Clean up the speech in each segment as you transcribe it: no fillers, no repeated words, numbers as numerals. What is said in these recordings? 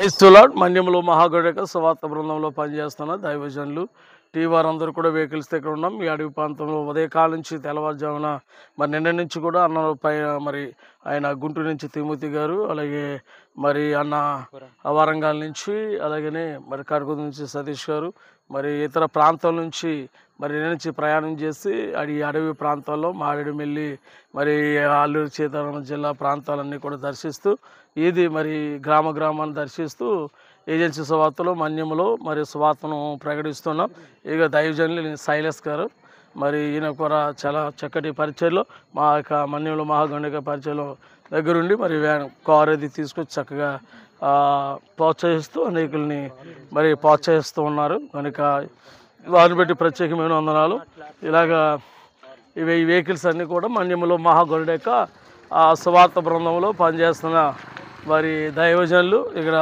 క్రైస్తులాడ్ మన్యంలో మహాగణిక స్వార్థ బృందంలో పనిచేస్తున్న దైవజనులు టీ వారందరూ కూడా వెహికల్స్ దగ్గర ఉన్నాం. ఈ అడవి ప్రాంతంలో ఉదయకాలం నుంచి తెల్లవారుజామున మరి నిన్న నుంచి కూడా అన్న పై మరి ఆయన గుంటూరు నుంచి తిమోతి గారు, అలాగే మరి అన్న వరంగల్ నుంచి, అలాగనే మరి కరుకు నుంచి సతీష్ గారు, మరి ఇతర ప్రాంతాల నుంచి మరి నుంచి ప్రయాణం చేసి అడవి ప్రాంతాల్లో మారేడుమిల్లి, మరి అల్లూరు సీతారామరాజు జిల్లా ప్రాంతాలన్నీ కూడా దర్శిస్తూ ఇది మరి గ్రామాన్ని దర్శిస్తూ ఏజెన్సీ సువార్తలో మన్యములో మరి సువార్తను ప్రకటిస్తున్నాం. ఇక దైవజనులు శైలస్ గారు, మరి ఈయన కూడా చాలా చక్కటి పరిచయలో మా యొక్క మన్యంలో మహాగణిక పరిచయలో దగ్గరుండి మరి కారు అది తీసుకొచ్చి చక్కగా ప్రోత్సహిస్తూ అనేకుల్ని మరి ప్రోత్సహిస్తూ ఉన్నారు. కనుక వారిని బట్టి ప్రత్యేకమైన వందనాలు. ఇలాగా ఈ వెహికల్స్ అన్నీ కూడా మన్యంలో మహాగణిక సువార్త బృందంలో పనిచేస్తున్న మరి దైవజనులు ఇక్కడ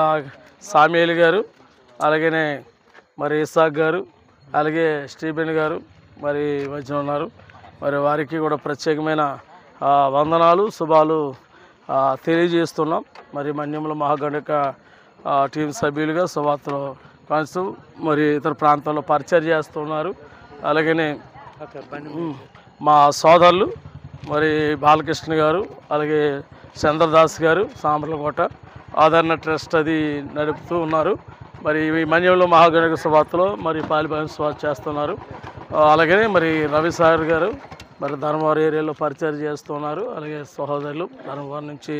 సామ్యేలు గారు, అలాగనే మరి ఇసాక్ గారు, అలాగే స్టీఫెన్ గారు మరి మధ్య ఉన్నారు. మరి వారికి కూడా ప్రత్యేకమైన వందనాలు శుభాలు తెలియజేస్తున్నాం. మరి మన్యంలో మహాగణిక టీం సభ్యులుగా సువార్తలో కాన్సు మరి ఇతర ప్రాంతాల్లో పరిచయం చేస్తున్నారు. అలాగనే మా సోదరులు మరి బాలకృష్ణ గారు, అలాగే చంద్రదాస్ గారు సాంబ్రలకోట ఆదరణ ట్రస్ట్ అది నడుపుతూ ఉన్నారు. మరి ఈ మన్యంలో మహాగణిక సువార్తలో మరి పాలిపాలన సువార్త చేస్తున్నారు. అలాగనే మరి రవి సాగర్ గారు మరి ధర్మవరం ఏరియాలో పరిచయం చేస్తున్నారు. అలాగే సహోదరులు ధర్మవరం నుంచి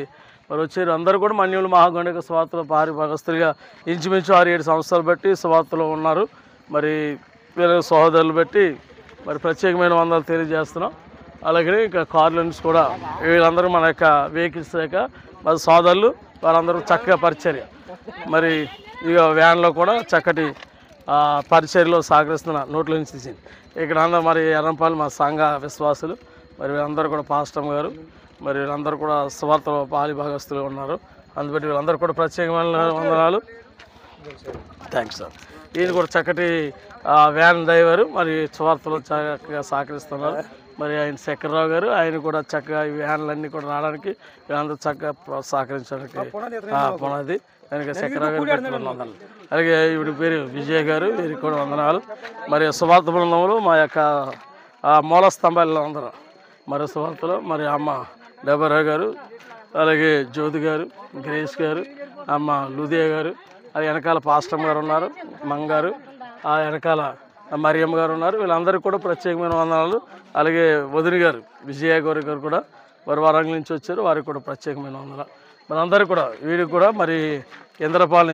మరి వచ్చారు. అందరూ కూడా మన్యంలో మహాగణిక సువార్తలో భాగస్తులుగా ఇంచుమించు 6-7 సంవత్సరాలు బట్టి సువార్తలో ఉన్నారు. మరి వీళ్ళ సహోదరులు బట్టి మరి ప్రత్యేకమైన వందలు తెలియజేస్తున్నాం. అలాగే ఇంకా కార్ల నుంచి కూడా వీళ్ళందరూ మన యొక్క వెహికల్స్ యొక్క మరి సోదరులు వారందరూ చక్కగా పరిచర్య, మరి ఇక వ్యాన్లో కూడా చక్కటి పరిచర్యలో సహకరిస్తున్న నోట్ల నుంచి తీసింది. ఇక్కడ అందరూ మరి ఎర్రంపల్లి మా సంఘ విశ్వాసులు, మరి వీళ్ళందరూ కూడా పాస్టమ్ గారు, మరి వీళ్ళందరూ కూడా స్వార్థ భాగస్తులు ఉన్నారు. అందుబట్టి వీళ్ళందరూ కూడా ప్రత్యేకమైన వందనాలు. Thanks sir. ఈయన కూడా చక్కటి వ్యాన్ డ్రైవరు, మరి స్వార్థలో చక్కగా సహకరిస్తున్నారు. మరి ఆయన శంకర్రావు గారు, ఆయన కూడా చక్కగా ఈ వ్యాన్లన్నీ కూడా రావడానికి వీళ్ళందరూ చక్కగా సహకరించడానికి పునాది. కనుక శంకర్రావు గారు వందనాలు. అలాగే ఈవిడ పేరు విజయ్ గారు, వీరికి కూడా వందనాలు. మరి సువార్త బృందంలో మా యొక్క మూల స్తంభాల్లో అందరూ మరి సువార్తలో మరి అమ్మ డబరా గారు, అలాగే జ్యోతి గారు, గ్రేస్ గారు, అమ్మ లూదియా గారు, అది వెనకాల పాస్టమ్ గారు ఉన్నారు, మంగారు, ఆ వెనకాల మరియమ్మ గారు ఉన్నారు. వీళ్ళందరికీ కూడా ప్రత్యేకమైన వందనాలు. అలాగే వదిలి గారు విజయ గారు కూడా మరి వరంగల్ నుంచి వచ్చారు, వారికి కూడా ప్రత్యేకమైన వందనాలు. మనందరికీ కూడా వీడికి కూడా మరి ఇంద్రపాలెం